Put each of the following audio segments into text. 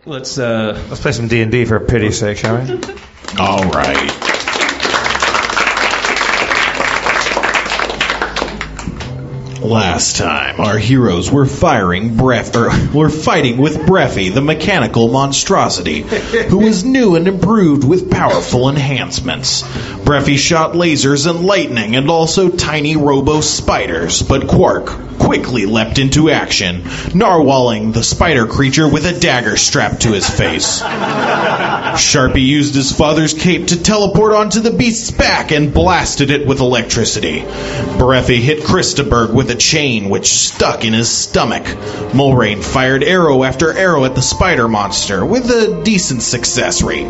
Let's play some D&D for pity's sake, shall we? All right. Last time, our heroes were fighting with Breathy, the mechanical monstrosity, who was new and improved with powerful enhancements. Breathy shot lasers and lightning and also tiny robo-spiders, but Quark quickly leapt into action, narwhaling the spider creature with a dagger strapped to his face. Sharpie used his father's cape to teleport onto the beast's back and blasted it with electricity. Breathy hit Christaberg with a chain which stuck in his stomach. Mulrain fired arrow after arrow at the spider monster with a decent success rate.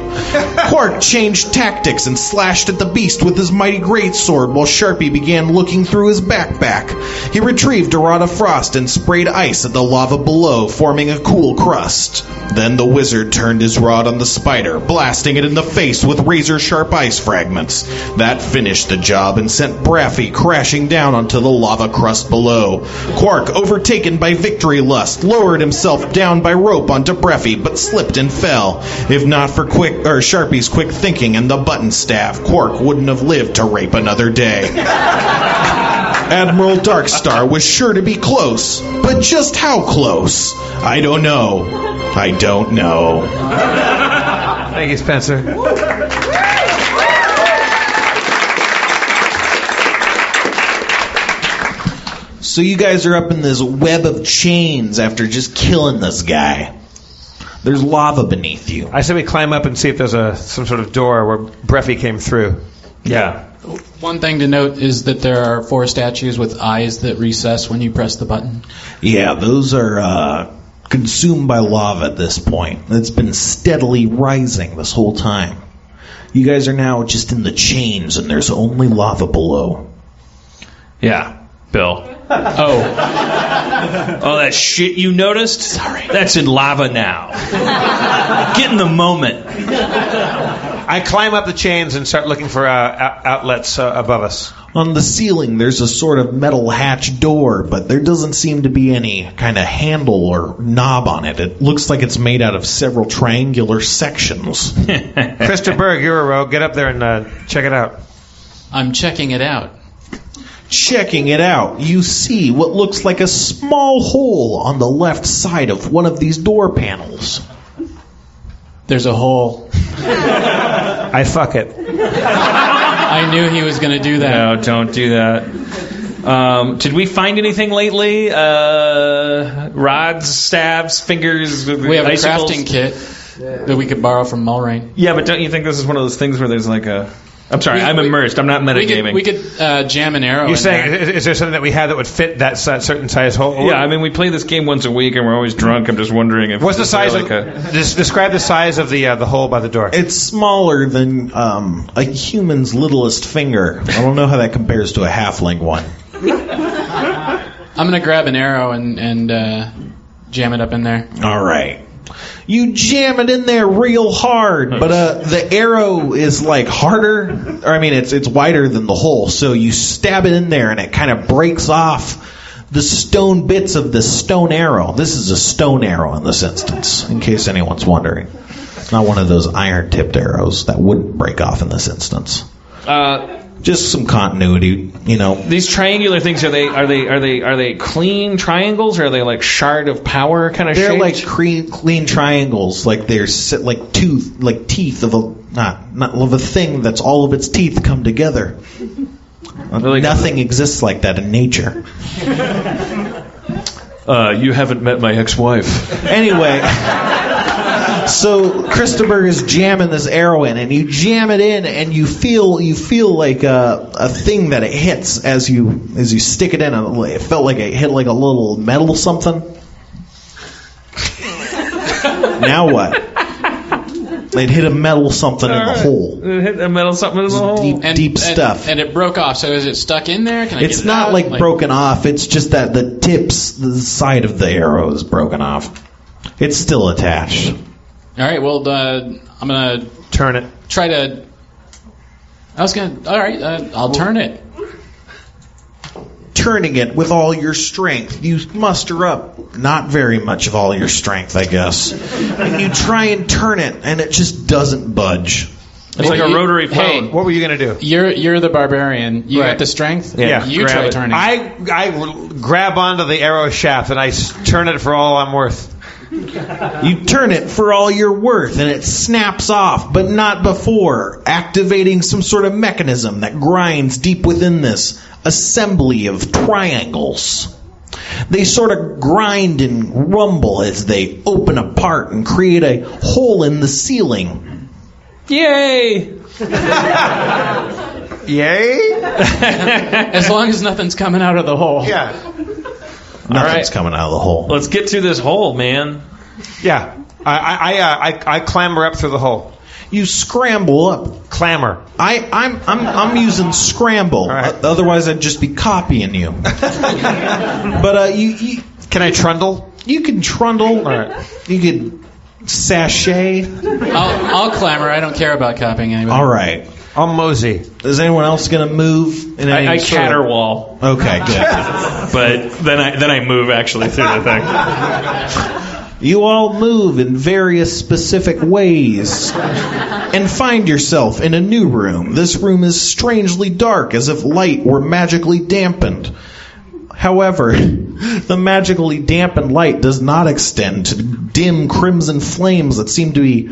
Quark changed tactics and slashed at the beast with his mighty greatsword while Sharpie began looking through his backpack. He retrieved a rod of frost and sprayed ice at the lava below, forming a cool crust. Then the wizard turned his rod on the spider, blasting it in the face with razor-sharp ice fragments. That finished the job and sent Breathy crashing down onto the lava crust below. Quark, overtaken by victory lust, lowered himself down by rope onto Breathy, but slipped and fell. If not for Sharpie's quick thinking and the button staff, Quark wouldn't have lived to rape another day. Admiral Darkstar was sure to be close, but just how close? I don't know. I don't know. Thank you, Spencer. So you guys are up in this web of chains after just killing this guy. There's lava beneath you. I said we climb up and see if there's some sort of door where Breathy came through. Yeah. One thing to note is that there are 4 statues with eyes that recess when you press the button. Yeah, those are consumed by lava at this point. It's been steadily rising this whole time. You guys are now just in the chains, and there's only lava below. Yeah, Bill. Oh, that shit you noticed? Sorry. That's in lava now. Get in the moment. I climb up the chains and start looking for outlets above us. On the ceiling, there's a sort of metal hatch door, but there doesn't seem to be any kind of handle or knob on it. It looks like it's made out of several triangular sections. Krista Berg, you're a rogue. Get up there and check it out. I'm checking it out. Checking it out, you see what looks like a small hole on the left side of one of these door panels. There's a hole. I fuck it. I knew he was going to do that. No, don't do that. Did we find anything lately? Rods, stabs, fingers, we have icicles? a crafting kit that we could borrow from Mulrain. Yeah, but don't you think this is one of those things where there's like a... I'm sorry, I'm immersed. I'm not metagaming. We could jam an arrow. You're saying, is there something that we have that would fit that certain size hole? Yeah, I mean, we play this game once a week, and we're always drunk. I'm just wondering if... What's the size of... Describe the size of the hole by the door. It's smaller than a human's littlest finger. I don't know how that compares to a halfling one. I'm going to grab an arrow and jam it up in there. All right. You jam it in there real hard, but the arrow is like harder. Or I mean, it's wider than the hole. So you stab it in there, and it kind of breaks off the stone bits of the stone arrow. This is a stone arrow in this instance, in case anyone's wondering. It's not one of those iron-tipped arrows that wouldn't break off in this instance. Just some continuity, you know. These triangular things, are they clean triangles, or are they like shard of power kind of shapes? They're like clean triangles, like they're like teeth of a not of a thing that's all of its teeth come together. Really? Nothing exists like that in nature. You haven't met my ex-wife. Anyway, so Christopher is jamming this arrow in, and you jam it in, and you feel like a thing that it hits as you stick it in. It felt like it hit like a little metal something. Now what? It hit a metal something in the hole. It hit a metal something in the hole. Deep stuff. And it broke off. So is it stuck in there? Can I it's get it not out? like broken off. It's just that the side of the arrow is broken off. It's still attached. All right. Well, I'm gonna turn it. Try to. All right. I'll turn it. turning it with all your strength. You muster up not very much of all your strength, I guess. And you try and turn it, and it just doesn't budge. It's like a rotary phone. Hey, What were you going to do? you're the barbarian. You Right. got the strength? Yeah. You Grab try it. turning. I grab onto the arrow shaft and I turn it for all I'm worth. You turn it for all you're worth, and it snaps off, but not before activating some sort of mechanism that grinds deep within this assembly of triangles. They sort of grind and rumble as they open apart and create a hole in the ceiling. Yay! Yay? As long as nothing's coming out of the hole. Yeah. Nothing's coming out of the hole. Let's get through this hole, man. Yeah. I clamber up through the hole. You scramble up. Clamor. I'm using scramble. right. Otherwise, I'd just be copying you. But you Can I trundle? you can trundle. All right. You could sashay. I'll clamor. I don't care about copying anybody. All right. I'll mosey. Is anyone else going to move? In any I sort of- caterwaul, Okay, good. but then I move actually through the thing. You all move in various specific ways and find yourself in a new room. This room is strangely dark, as if light were magically dampened. However, the magically dampened light does not extend to dim crimson flames that seem to be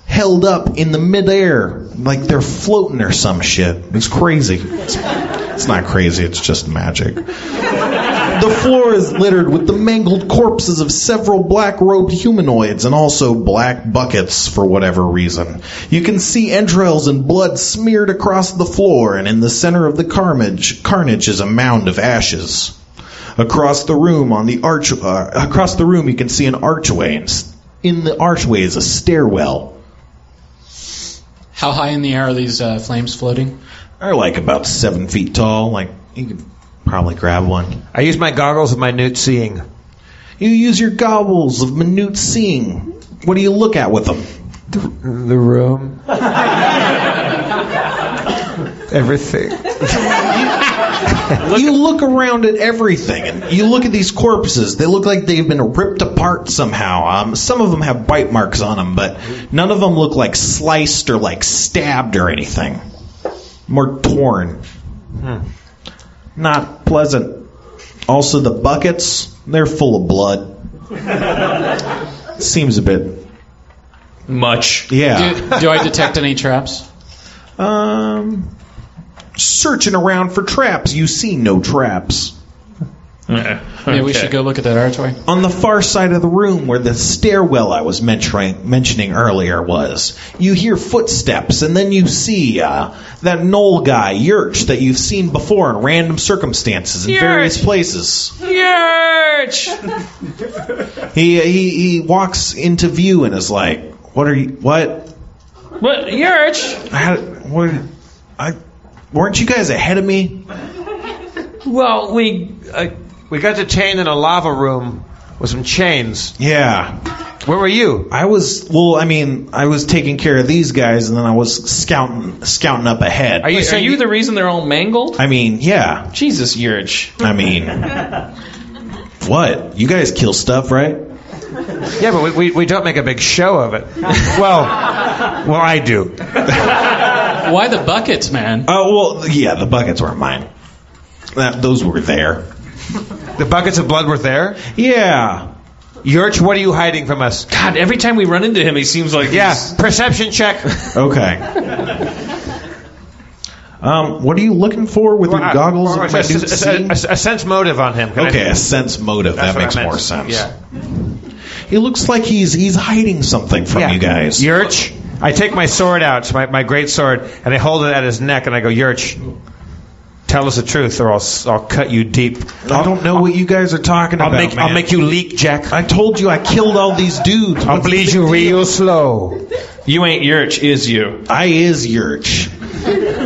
held up in the midair, like they're floating or some shit. It's crazy. It's not crazy, it's just magic. The floor is littered with the mangled corpses of several black-robed humanoids and also black buckets for whatever reason. You can see entrails and blood smeared across the floor, and in the center of the carnage is a mound of ashes. Across the room, across the room, you can see an archway, and in the archway is a stairwell. How high in the air are these flames floating? They're like about 7 feet tall. Like you could probably grab one. I use my goggles of minute seeing. You use your goggles of minute seeing. What do you look at with them? The room. Everything. You look around at everything, and you look at these corpses. They look like they've been ripped apart somehow. Some of them have bite marks on them, but none of them look like sliced or like stabbed or anything. More torn. Not pleasant. Also, the buckets, they're full of blood. Seems a bit... Much. Yeah. Do I detect any traps? Searching around for traps. You see no traps. Maybe we should go look at that archway. On the far side of the room where the stairwell I was mentioning earlier was, you hear footsteps, and then you see that knoll guy, Yrch, that you've seen before in random circumstances in various places. Yrch! He walks into view and is like, what? What? Yrch? Weren't you guys ahead of me? Well, we got detained in a lava room with some chains. Yeah. Where were you? I was taking care of these guys, and then I was scouting up ahead. Are you saying the reason they're all mangled? Yeah. Jesus, Yrch. What? You guys kill stuff, right? Yeah, but we don't make a big show of it. Well, I do. Why the buckets, man? Oh, well, yeah, the buckets weren't mine. Those were there. The buckets of blood were there? Yeah. Yrch, what are you hiding from us? God, every time we run into him, he seems like... Yeah, perception check. Okay. What are you looking for with your goggles of minute seeing? A sense motive on him. Okay, a sense motive. That's that what makes I meant. more sense. Yeah. It looks like he's hiding something from you guys. Yrch, I take my sword out, my great sword, and I hold it at his neck, and I go, Yrch, tell us the truth, or I'll cut you deep. I don't know what you guys are talking about, man. I'll make you leak, Jack. I told you I killed all these dudes. I'll What's the bleed big you deal? real slow. You ain't Yrch, is you? I is Yrch.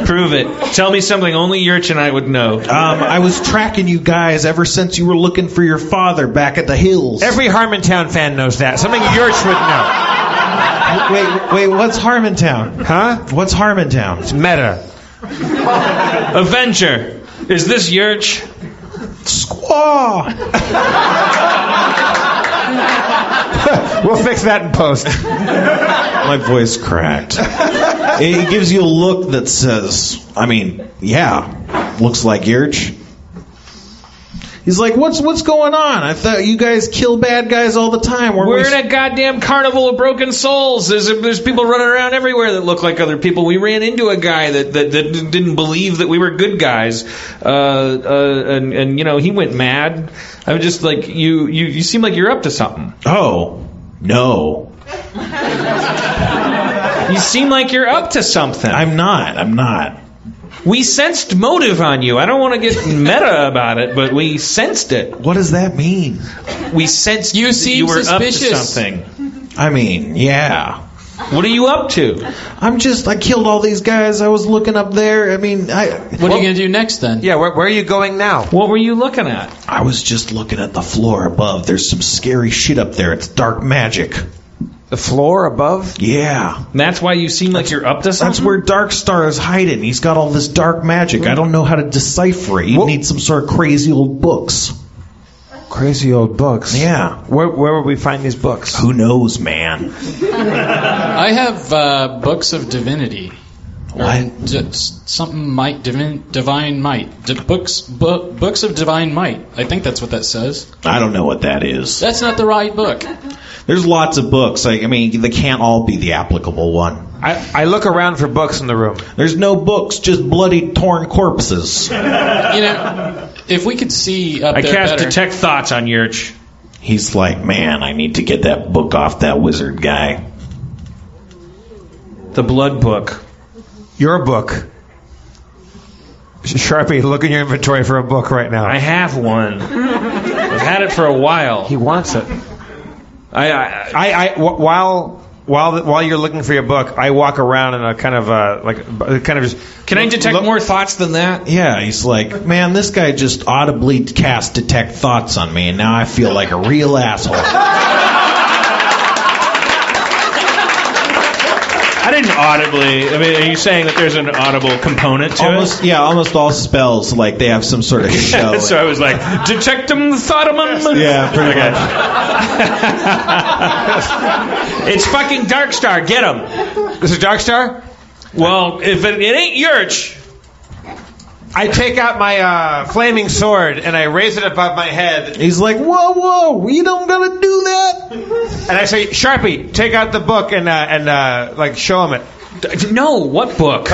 Prove it. Tell me something only Yrch and I would know. I was tracking you guys ever since you were looking for your father back at the hills. Every Harmontown fan knows that. Something Yrch would know. Wait, what's Harmontown? Huh? What's Harmontown? It's meta. Avenger. Is this Yrch? Squaw! We'll fix that in post. My voice cracked. It gives you a look that says, yeah, looks like Yrch. He's like, what's going on? I thought you guys kill bad guys all the time. We're in a goddamn carnival of broken souls. There's people running around everywhere that look like other people. We ran into a guy that didn't believe that we were good guys, and he went mad. I'm just like, you seem like you're up to something. Oh, no. You seem like you're up to something. I'm not. We sensed motive on you. I don't want to get meta about it, but we sensed it. What does that mean? We sensed you were suspicious. up to something. Yeah. What are you up to? I killed all these guys. I was looking up there. What are you going to do next then? Yeah, where are you going now? What were you looking at? I was just looking at the floor above. There's some scary shit up there. It's dark magic. The floor above? Yeah. That's why you seem like you're up to something? That's where Darkstar is hiding. He's got all this dark magic. I don't know how to decipher it. You need some sort of crazy old books. Crazy old books? Yeah. Where would we find these books? Who knows, man? I have books of divinity. What? Something might, divine might. Books of divine might. I think that's what that says. I don't know what that is. That's not the right book. There's lots of books. They can't all be the applicable one. I look around for books in the room. There's no books, just bloody, torn corpses. If we could see up I there cast better. Detect Thoughts on Yrch. He's like, man, I need to get that book off that wizard guy. The Blood Book. Your book. Sharpie, look in your inventory for a book right now. I have one. I've had it for a while. He wants it. While you're looking for your book, I walk around in a kind of just. Can I detect more thoughts than that? Yeah, he's like, man, this guy just audibly cast Detect Thoughts on me, and now I feel like a real asshole. I didn't audibly. Are you saying that there's an audible component to it? Yeah, almost all spells, like, they have some sort of show. So I was like, Detectum Thotamum. Yeah, pretty much. It's fucking Darkstar. Get him. This is Darkstar? Well, if it ain't Yrch. I take out my flaming sword and I raise it above my head. He's like, whoa, you don't gotta do that. And I say, Sharpie, take out the book and show him it. No, what book?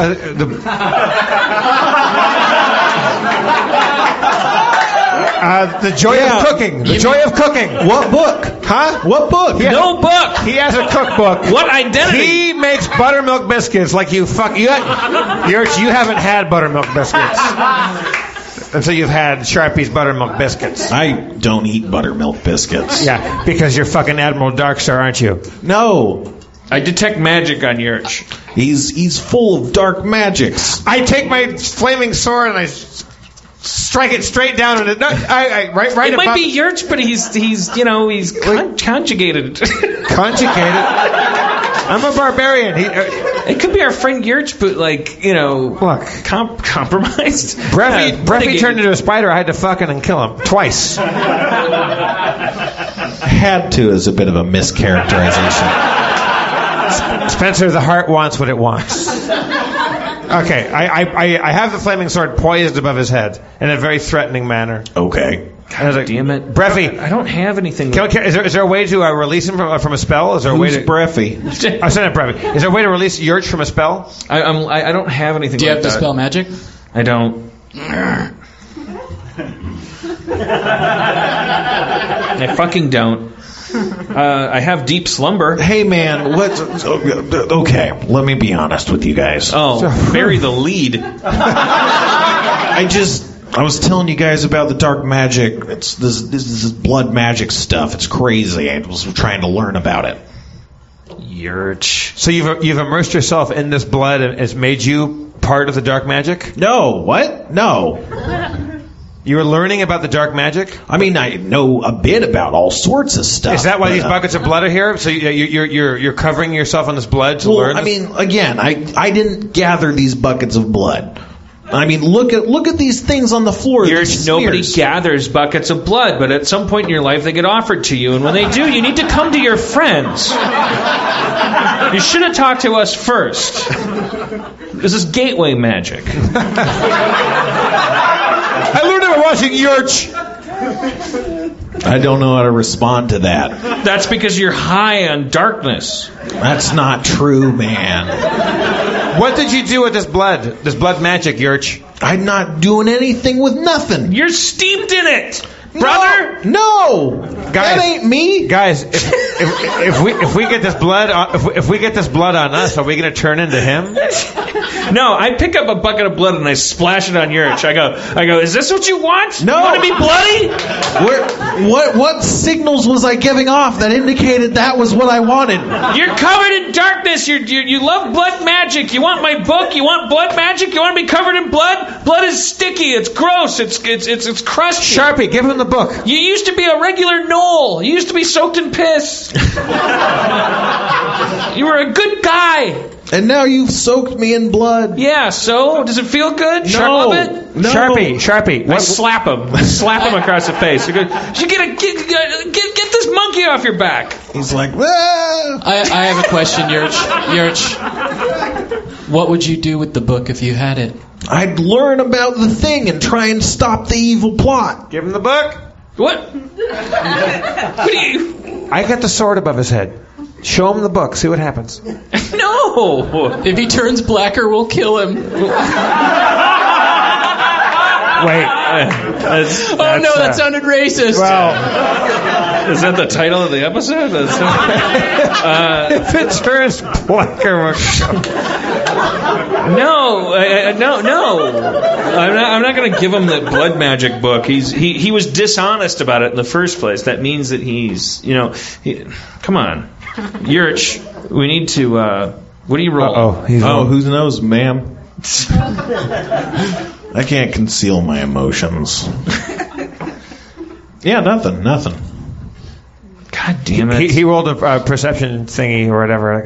The Joy of Cooking. The Joy of Cooking. What book? Huh? What book? No book. He has a cookbook. What identity? He makes buttermilk biscuits like you fuck. You haven't had buttermilk biscuits. Until you've had Sharpie's buttermilk biscuits. I don't eat buttermilk biscuits. Yeah, because you're fucking Admiral Darkstar, aren't you? No. I detect magic on Yrch. He's full of dark magics. I take my flaming sword and I strike it straight down and right It might above. be Yrch, but he's conjugated. Conjugated. I'm a barbarian. It could be our friend Yrch, but Look, compromised. Breathy turned into a spider. I had to fucking and kill him twice. Had to is a bit of a mischaracterization. Spencer, the heart wants what it wants. Okay, I have the flaming sword poised above his head in a very threatening manner. Okay. God damn it, Breathy. I don't have anything. Is there a way to release him from a spell? Is there a way to Breathy? I said it, Breathy. Is there a way to release Yrch from a spell? I don't have anything. Do you like have to that. spell magic? I don't. I fucking don't. I have deep slumber. Hey, man, okay, let me be honest with you guys. Oh, bury the lead. I was telling you guys about the dark magic. This is blood magic stuff. It's crazy. I was trying to learn about it. Yrch. So you've immersed yourself in this blood and it's made you part of the dark magic? No, what? No. You were learning about the dark magic? I mean, I know a bit about all sorts of stuff. Is that why these buckets of blood are here? So you're covering yourself in this blood to learn? I mean, again, I didn't gather these buckets of blood. I mean, look at these things on the floor. These Nobody smears. gathers buckets of blood, but at some point in your life they get offered to you, and when they do, you need to come to your friends. You should have talked to us first. This is gateway magic. I learned it by watching Yrch. I don't know how to respond to that. That's because you're high on darkness. That's not true, man. What did you do with this blood? This blood magic, Yrch? I'm not doing anything with nothing. You're steeped in it, brother. No, Guys, that ain't me. Guys, if we get this blood if we get this blood on us, are we going to turn into him? No, I pick up a bucket of blood and I splash it on Yrch. I go, is this what you want? No. You want to be bloody? What signals was I giving off that indicated that was what I wanted? You're covered in darkness. You love blood magic. You want my book? You want blood magic? You want to be covered in blood? Blood is sticky. It's gross. It's crusty. Sharpie, give him the book. You used to be a regular gnoll. You used to be soaked in piss. You were a good guy. And now you've soaked me in blood. Yeah, so? Does it feel good? Should I love it? No. Sharpie. I slap him. Slap him across the face. You get this monkey off your back. He's like, I have a question, Yrch. Yrch, what would you do with the book if you had it? I'd learn about the thing and try and stop the evil plot. Give him the book. What? What do you... I got the sword above his head. Show him the book. See what happens. No. If he turns blacker, we'll kill him. Wait. That sounded racist. Well, Is that the title of the episode? if it turns blacker, No. I'm not going to give him the blood magic book. He was dishonest about it in the first place. That means that he's, come on. Yrch, we need to, what do you roll? Who knows, ma'am? I can't conceal my emotions. Yeah, nothing. God damn it. He rolled a perception thingy or whatever, like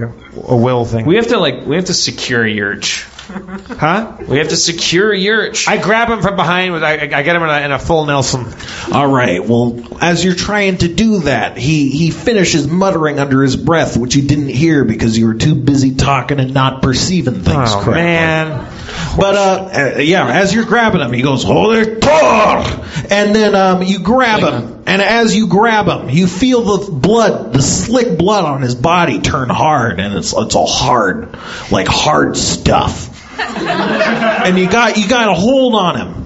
a will thing. We have to secure Yrch. Huh? We have to secure Yrch. I grab him from behind. I get him in a full Nelson. All right. Well, as you're trying to do that, he finishes muttering under his breath, which you didn't hear because you were too busy talking and not perceiving things correctly. Man. But as you're grabbing him, he goes, "Holy Tor!" And then you grab him, and as you grab him, you feel the slick blood on his body turn hard, and it's all hard, like hard stuff. And you got a hold on him,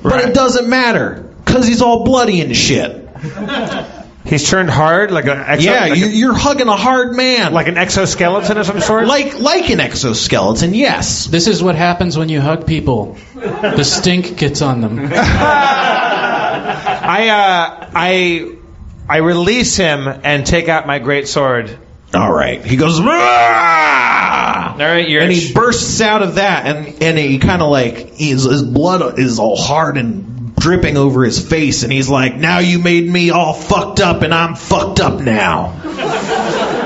but it doesn't matter because he's all bloody and shit. He's turned hard, like an you're hugging a hard man, like an exoskeleton of some sort. like an exoskeleton. Yes. This is what happens when you hug people. The stink gets on them. I release him and take out my great sword. All right. He goes, "Rah!" All right, Yrch. And he bursts out of that, and he kind of like his blood is all hard and dripping over his face, and he's like, "Now you made me all fucked up, and I'm fucked up now."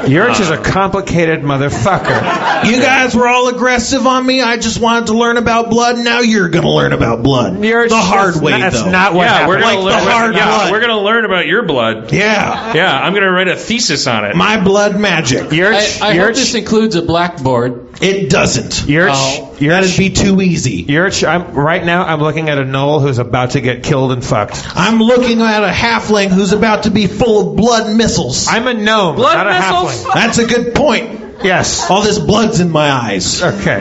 Yrch is a complicated motherfucker. You guys were all aggressive on me. I just wanted to learn about blood. Now you're going to learn about blood. Yrch, the hard way, that's though. not what happened. We're gonna blood. we're going to learn about your blood. Yeah. Yeah, I'm going to write a thesis on it. My blood magic. Yrch, I hope this includes a blackboard. It doesn't. Yrch, That'd be too easy. Yrch, right now I'm looking at a gnoll who's about to get killed and fucked. I'm looking at a halfling who's about to be full of blood missiles. I'm a gnome, Blood not a missiles? halfling. That's a good point. Yes. All this blood's in my eyes. Okay.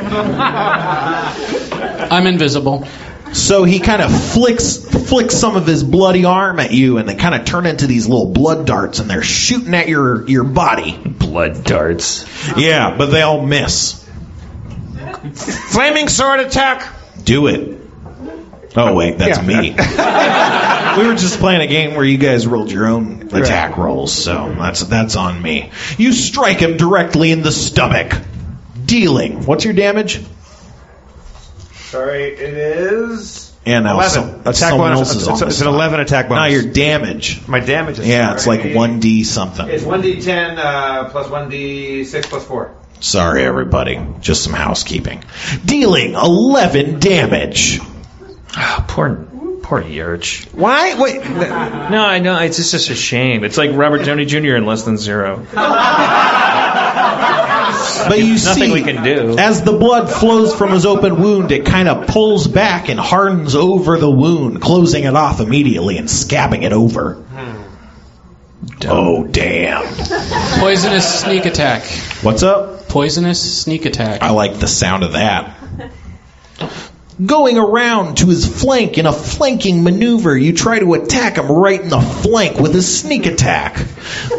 I'm invisible. So he kind of flicks some of his bloody arm at you, and they kind of turn into these little blood darts, and they're shooting at your body. Blood darts. Yeah, but they all miss. Flaming sword attack. Do it. Oh wait, that's me. We were just playing a game where you guys rolled your own attack rolls, so that's on me. You strike him directly in the stomach, dealing. What's your damage? Sorry, it is... And now 11. Attack someone bonus. else is on It's the an side. 11 attack bonus. Now your damage. My damage is... Yeah, it's like 1d something. It's 1d10 plus 1d6 plus 4. Sorry, everybody. Just some housekeeping. Dealing 11 damage. Poor Yrch. Why? Wait. No, I know. It's just a shame. It's like Robert Downey Jr. in Less Than Zero. But you Nothing see, we can do. as the blood flows from his open wound, it kind of pulls back and hardens over the wound, closing it off immediately and scabbing it over. Oh, damn. Poisonous sneak attack. What's up? Poisonous sneak attack. I like the sound of that. Going around to his flank in a flanking maneuver, you try to attack him right in the flank with a sneak attack.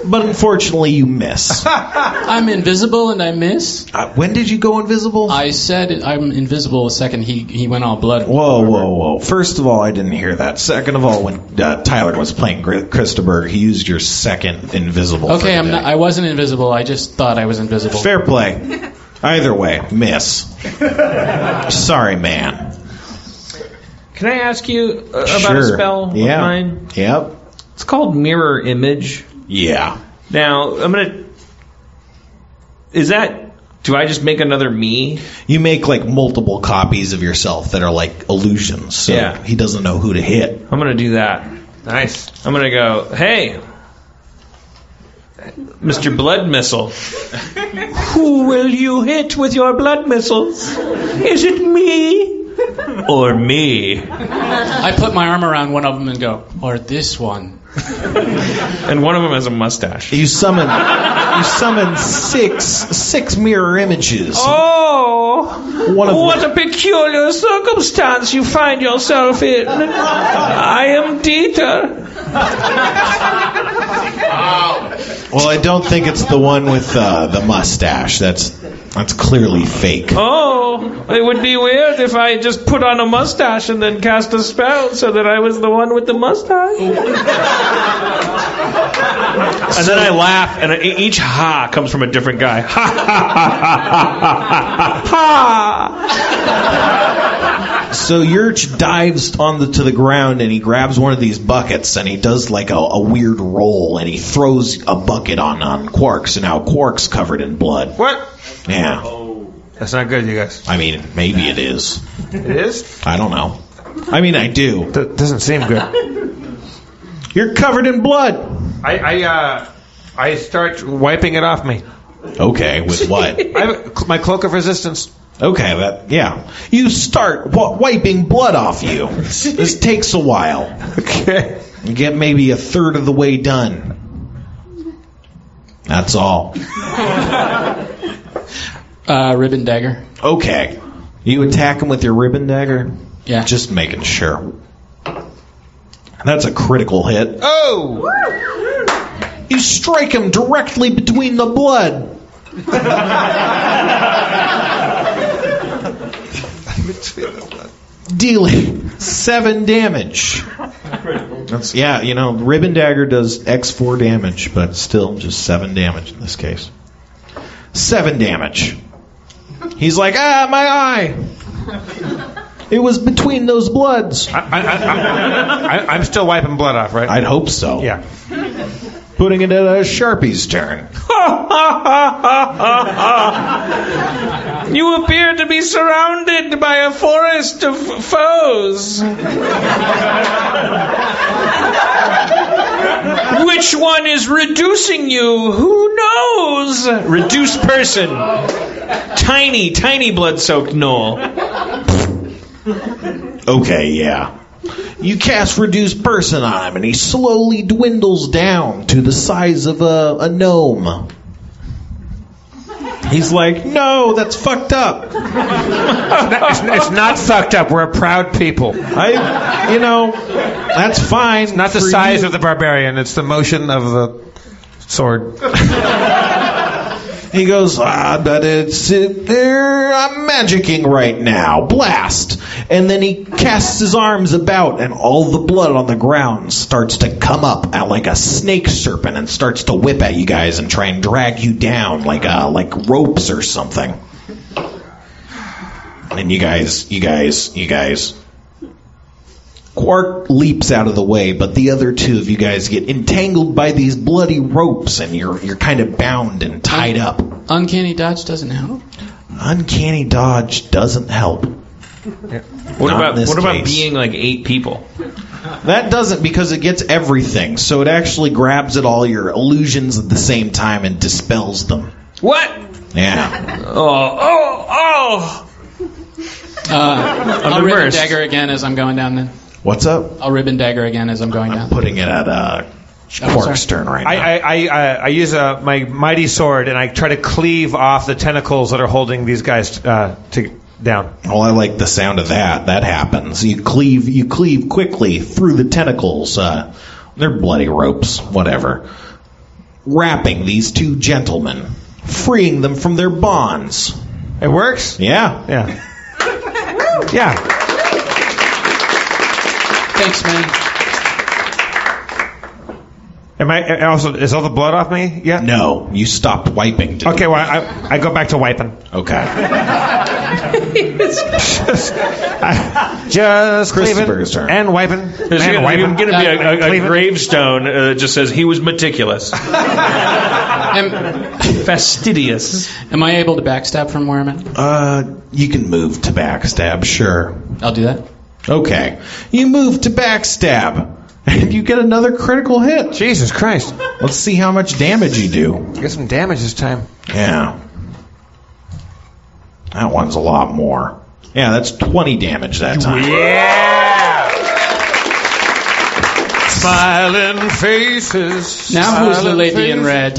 But unfortunately, you miss. I'm invisible and I miss. When did you go invisible? I said I'm invisible a second. He went all blood. Whoa. First of all, I didn't hear that. Second of all, when Tyler was playing Christopher, he used your second invisible. Okay, I wasn't invisible. I just thought I was invisible. Fair play. Either way, miss. Sorry, man. Can I ask you about Sure. a spell of Yeah. mine? Yep. It's called Mirror Image. Yeah. Now, do I just make another me? You make like multiple copies of yourself that are like illusions, so Yeah. he doesn't know who to hit. I'm going to do that. Nice. I'm going to go, hey, Mr. Blood Missile. Who will you hit with your blood missiles? Is it me or me? I put my arm around one of them and go, or this one. And one of them has a mustache. You summon six mirror images. Oh, One of what a peculiar circumstance you find yourself in. I am Dieter. Well, I don't think it's the one with the mustache. That's clearly fake. Oh, it would be weird if I just put on a mustache and then cast a spell so that I was the one with the mustache. And then I laugh, and each ha comes from a different guy. Ha ha ha ha ha. So Yrch dives to the ground and he grabs one of these buckets and he does like a weird roll and he throws a bucket on Quark. So now Quark's covered in blood. What? Yeah. That's not good, you guys. I mean, maybe it is. It is? I don't know. I mean, I do. Doesn't seem good. You're covered in blood. I start wiping it off me. Okay, with what? I have my cloak of resistance. Okay, yeah. You start wiping blood off you. This takes a while. Okay. You get maybe a third of the way done. That's all. Ribbon dagger. Okay. You attack him with your ribbon dagger? Yeah. Just making sure. That's a critical hit. Oh! You strike him directly between the blood. Dealing 7 damage. That's, ribbon dagger does X4 damage, but still just 7 damage in this case. 7 damage. He's like, my eye. It was between those bloods. I'm still wiping blood off, right? I'd hope so. Yeah. Putting it at a Sharpie's turn. You appear to be surrounded by a forest of foes. Which one is reducing you? Who knows? Reduced person. Tiny blood-soaked gnoll. Okay, yeah. You cast Reduce Person on him, and he slowly dwindles down to the size of a gnome. He's like, no, that's fucked up. It's not fucked up. We're a proud people. That's fine. It's not the size of the barbarian. It's the motion of the sword. He goes, but I'm magicking right now. Blast. And then he casts his arms about, and all the blood on the ground starts to come up at like a snake serpent and starts to whip at you guys and try and drag you down like ropes or something. And you guys. Quark leaps out of the way, but the other two of you guys get entangled by these bloody ropes, and you're kind of bound and tied up. Uncanny dodge doesn't help. Uncanny dodge doesn't help. What Not in this about case. being like 8 people? That doesn't, because it gets everything. So it actually grabs at all your illusions at the same time and dispels them. What? Yeah. Oh! I'll ribbon immersed. dagger again as I'm going down then. What's up? I'll ribbon dagger again as I'm going I'm down. putting it at Quark's turn right now. I use my mighty sword and I try to cleave off the tentacles that are holding these guys down. Well, I like the sound of that. That happens. You cleave quickly through the tentacles. They're bloody ropes, whatever. Wrapping these 2 gentlemen, freeing them from their bonds. It works? Yeah. Yeah. Yeah. Thanks, man. Is all the blood off me yet? No, you stopped wiping. Dude. Okay, well, I go back to wiping. Okay. Just Christopher's cleaving turn. and wiping. There's and going to be a Cleaving. gravestone that just says he was meticulous. Fastidious. Am I able to backstab from where I'm at? You can move to backstab, sure. I'll do that. Okay. You move to backstab, and you get another critical hit. Jesus Christ. Let's see how much damage you do. Get some damage this time. Yeah. That one's a lot more. Yeah, that's 20 damage that time. Yeah! Smiling faces. Now who's the smiling lady in faces. red?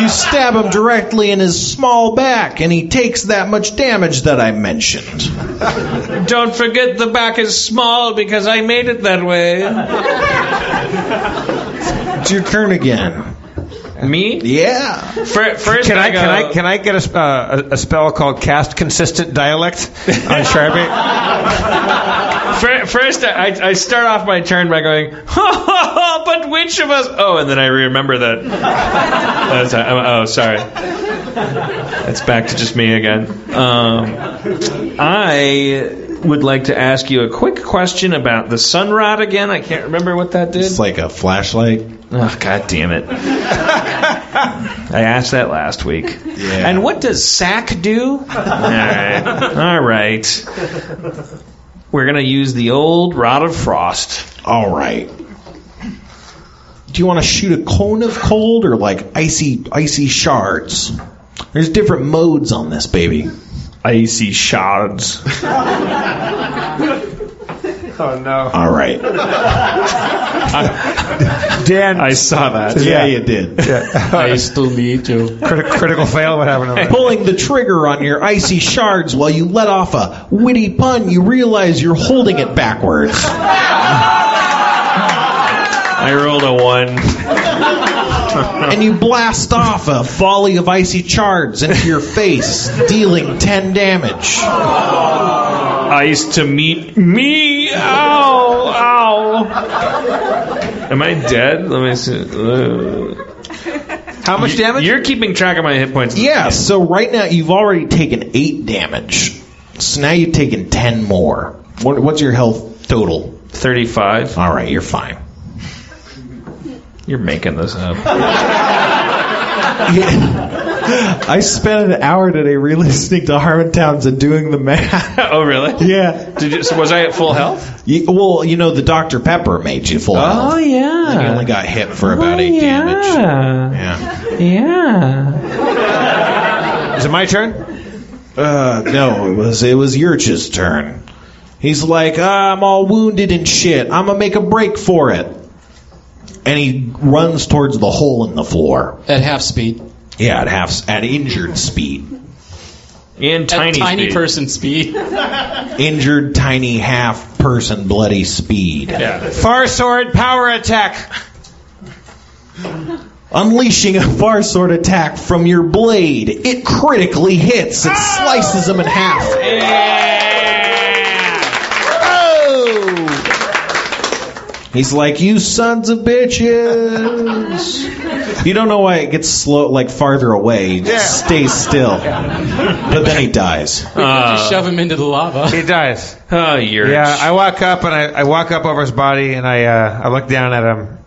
You stab him directly in his small back, and he takes that much damage that I mentioned. Don't forget the back is small because I made it that way. It's your turn again. Me? Yeah. First, Can I go, I get a spell called Cast Consistent Dialect on Sharpie? First, I start off my turn by going, but which of us? Oh, and then I remember that. Oh, sorry. It's back to just me again. I would like to ask you a quick question about the sun rod again. I can't remember what that did. It's like a flashlight. Oh, God damn it. I asked that last week. Yeah. And what does sack do? All right. We're going to use the old Rod of Frost. All right. Do you want to shoot a cone of cold or like icy shards? There's different modes on this, baby. Icy shards. Oh, no. All right. Dan. I saw that. Yeah, you did. Nice to meet you. Critical fail. What happened to me? Pulling the trigger on your icy shards while you let off a witty pun, you realize you're holding it backwards. I rolled a 1. And you blast off a volley of icy shards into your face, dealing 10 damage. Ice to meet me. Ow. Ow. Am I dead? Let me see. How much damage? You're keeping track of my hit points. Yeah, so right now you've already taken 8 damage. So now you've taken 10 more. What's your health total? 35. All right, you're fine. You're making this up. I spent an hour today re-listening to Harmontowns and doing the math. Oh, really? Yeah. So was I at full health? Well, you know, the Dr. Pepper made you full health. Oh, You yeah. only got hit for about 8 damage. Yeah. Yeah. Is it my turn? No, it was Yrch's turn. He's like, I'm all wounded and shit. I'm gonna make a break for it. And he runs towards the hole in the floor. At half speed. Yeah, at injured speed. And tiny speed. person speed. Injured, tiny, half-person, bloody speed. Yeah. Far sword power attack. Unleashing a far sword attack from your blade. It critically hits. It slices him in half. He's like, you sons of bitches. You don't know why it gets slow, like farther away. He just stays still. But then he dies. Just shove him into the lava. He dies. Oh, Yrch. Yeah, I walk up and I walk up over his body and I look down at him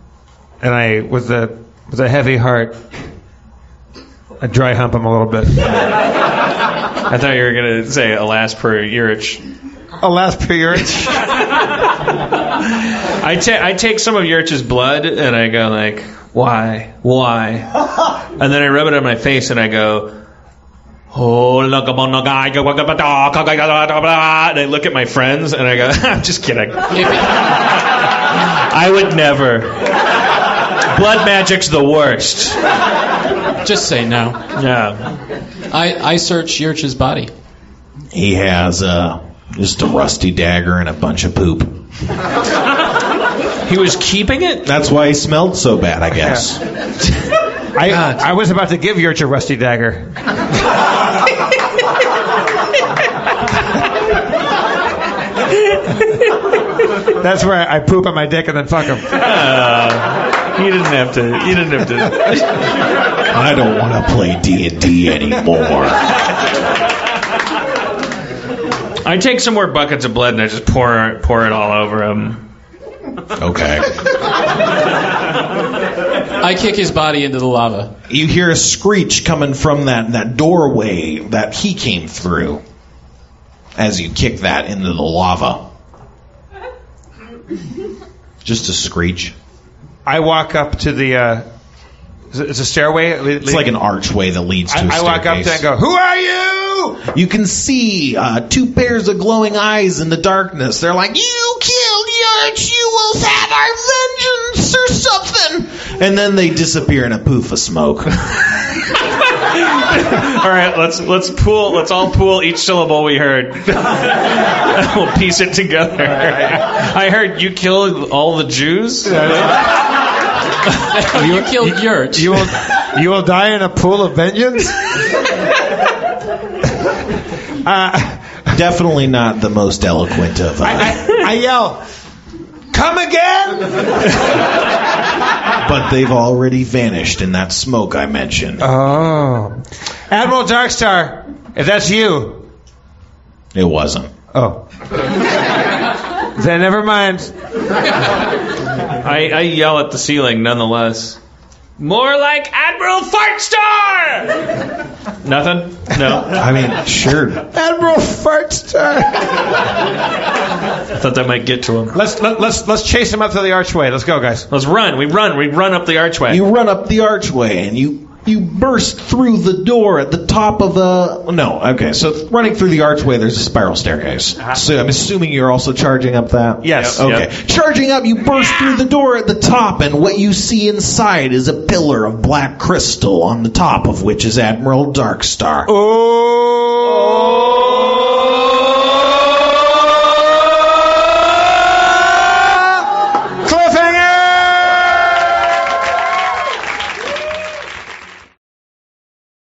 and I with a heavy heart I dry hump him a little bit. I thought you were going to say alas per Yrch. Alas, per Yrch. I take some of Yrch's blood and I go like, why? And then I rub it on my face and I go, oh, look upon the guy, and I look at my friends and I go, I'm just kidding. I would never. Blood magic's the worst. Just say no. Yeah. I search Yrch's body. He has just a rusty dagger and a bunch of poop. He was keeping it? That's why he smelled so bad, I guess. I was about to give Yrch a rusty dagger. That's where I poop on my dick and then fuck him. You didn't have to. I don't want to play D&D anymore. I take some more buckets of blood and I just pour it all over him. Okay. I kick his body into the lava. You hear a screech coming from that doorway that he came through as you kick that into the lava. Just a screech. I walk up to the. It's a stairway. It's like an archway that leads to a staircase. I walk up there and go, "Who are you?" You can see two pairs of glowing eyes in the darkness. They're like, "You killed Yrch, you will have our vengeance," or something. And then they disappear in a poof of smoke. All right, let's all pool each syllable we heard. We'll piece it together. I heard you killed all the Jews. You killed Yrch. You will die in a pool of vengeance. Definitely not the most eloquent of. I yell, "Come again!" But they've already vanished in that smoke I mentioned. Oh, Admiral Darkstar, if that's you. It wasn't. Oh. Then never mind. I yell at the ceiling nonetheless. More like Admiral Fartstar! Nothing? No? I mean, sure. Admiral Fartstar. I thought that might get to him. Let's chase him up to the archway. Let's go, guys. Let's run. We run up the archway. You run up the archway and you burst through the door at the top of the... No, okay, so running through the archway, there's a spiral staircase. So I'm assuming you're also charging up that? Yes. Okay. Yep. Charging up, you burst through the door at the top, and what you see inside is a pillar of black crystal, on the top of which is Admiral Darkstar. Oh!